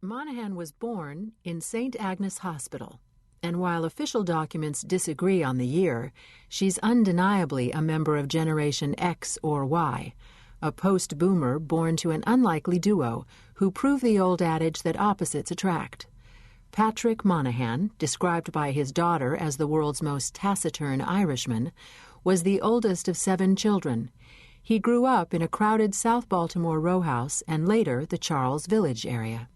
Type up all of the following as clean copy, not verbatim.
Monaghan was born in St. Agnes Hospital, and while official documents disagree on the year, she's undeniably a member of Generation X or Y, a post-boomer born to an unlikely duo who prove the old adage that opposites attract. Patrick Monaghan, described by his daughter as the world's most taciturn Irishman, was the oldest of 7 children. He grew up in a crowded South Baltimore row house and later the Charles Village area.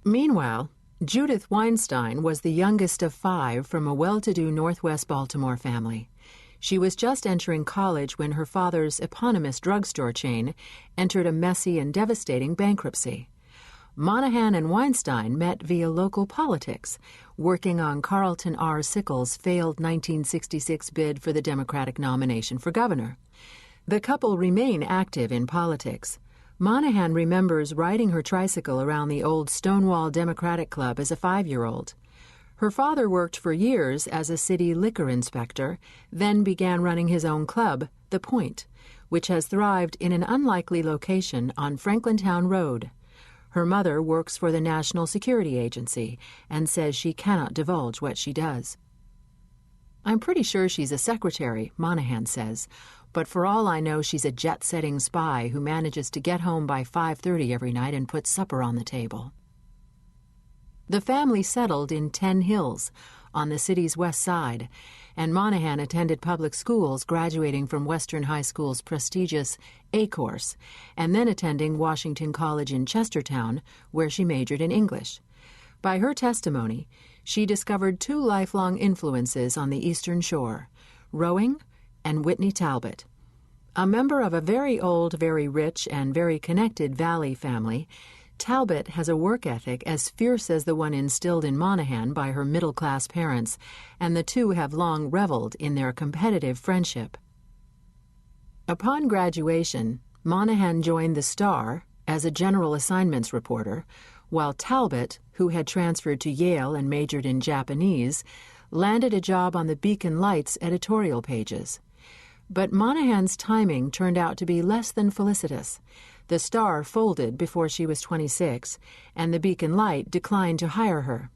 Meanwhile, Judith Weinstein was the youngest of 5 from a well-to-do Northwest Baltimore family. She was just entering college when her father's eponymous drugstore chain entered a messy and devastating bankruptcy. Monaghan and Weinstein met via local politics, working on Carlton R. Sickles' failed 1966 bid for the Democratic nomination for governor. The couple remain active in politics. Monaghan remembers riding her tricycle around the old Stonewall Democratic Club as a 5-year-old. Her father worked for years as a city liquor inspector, then began running his own club, The Point, which has thrived in an unlikely location on Franklintown Road. Her mother works for the National Security Agency and says she cannot divulge what she does. "I'm pretty sure she's a secretary," Monaghan says, "but for all I know she's a jet-setting spy who manages to get home by 5:30 every night and put supper on the table." The family settled in 10 Hills, on the city's west side, and Monaghan attended public schools, graduating from Western High School's prestigious A course, and then attending Washington College in Chestertown, where she majored in English. By her testimony, she discovered 2 lifelong influences on the Eastern Shore, rowing and Whitney Talbot. A member of a very old, very rich, and very connected Valley family, Talbot has a work ethic as fierce as the one instilled in Monaghan by her middle-class parents, and the two have long reveled in their competitive friendship. Upon graduation, Monaghan joined the Star as a general assignments reporter, while Talbot, who had transferred to Yale and majored in Japanese, landed a job on the Beacon Lights editorial pages. But Monaghan's timing turned out to be less than felicitous. The Star folded before she was 26, and the Beacon Light declined to hire her.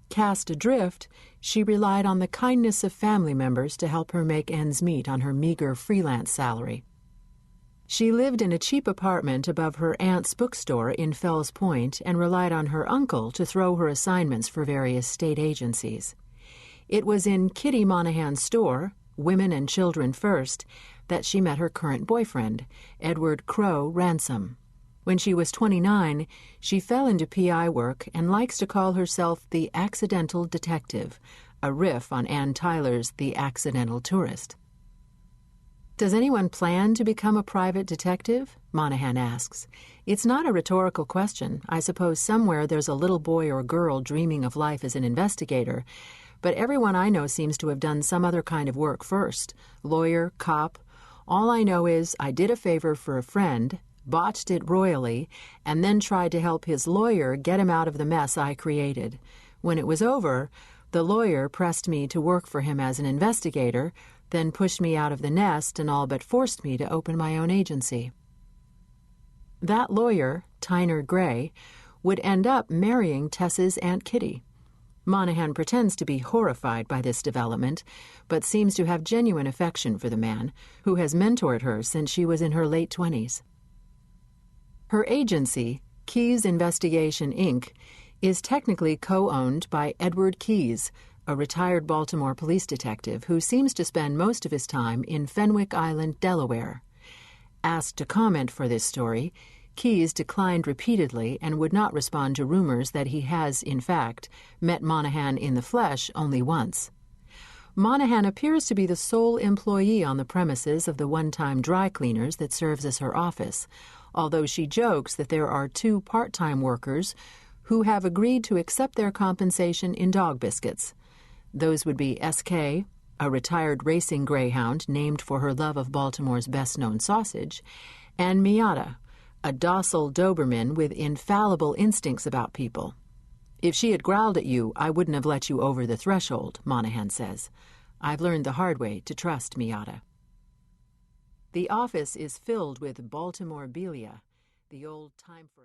Cast adrift, she relied on the kindness of family members to help her make ends meet on her meager freelance salary. She lived in a cheap apartment above her aunt's bookstore in Fells Point and relied on her uncle to throw her assignments for various state agencies. It was in Kitty Monaghan's store, Women and Children First, that she met her current boyfriend, Edward Crow Ransom. When she was 29, she fell into P.I. work and likes to call herself the Accidental Detective, a riff on Ann Tyler's The Accidental Tourist. "Does anyone plan to become a private detective?" Monaghan asks. "It's not a rhetorical question. I suppose somewhere there's a little boy or girl dreaming of life as an investigator, but everyone I know seems to have done some other kind of work first. Lawyer, cop. All I know is I did a favor for a friend, botched it royally, and then tried to help his lawyer get him out of the mess I created. When it was over, the lawyer pressed me to work for him as an investigator, then pushed me out of the nest and all but forced me to open my own agency." That lawyer, Tyner Gray, would end up marrying Tess's Aunt Kitty. Monaghan pretends to be horrified by this development, but seems to have genuine affection for the man, who has mentored her since she was in her late 20s. Her agency, Keyes Investigation, Inc., is technically co-owned by Edward Keyes, a retired Baltimore police detective who seems to spend most of his time in Fenwick Island, Delaware. Asked to comment for this story, Keyes declined repeatedly and would not respond to rumors that he has, in fact, met Monaghan in the flesh only once. Monaghan appears to be the sole employee on the premises of the one-time dry cleaners that serves as her office, although she jokes that there are 2 part-time workers who have agreed to accept their compensation in dog biscuits. Those would be S.K., a retired racing greyhound named for her love of Baltimore's best-known sausage, and Miata, a docile Doberman with infallible instincts about people. "If she had growled at you, I wouldn't have let you over the threshold," Monaghan says. "I've learned the hard way to trust Miata." The office is filled with Baltimore-bilia, the old time for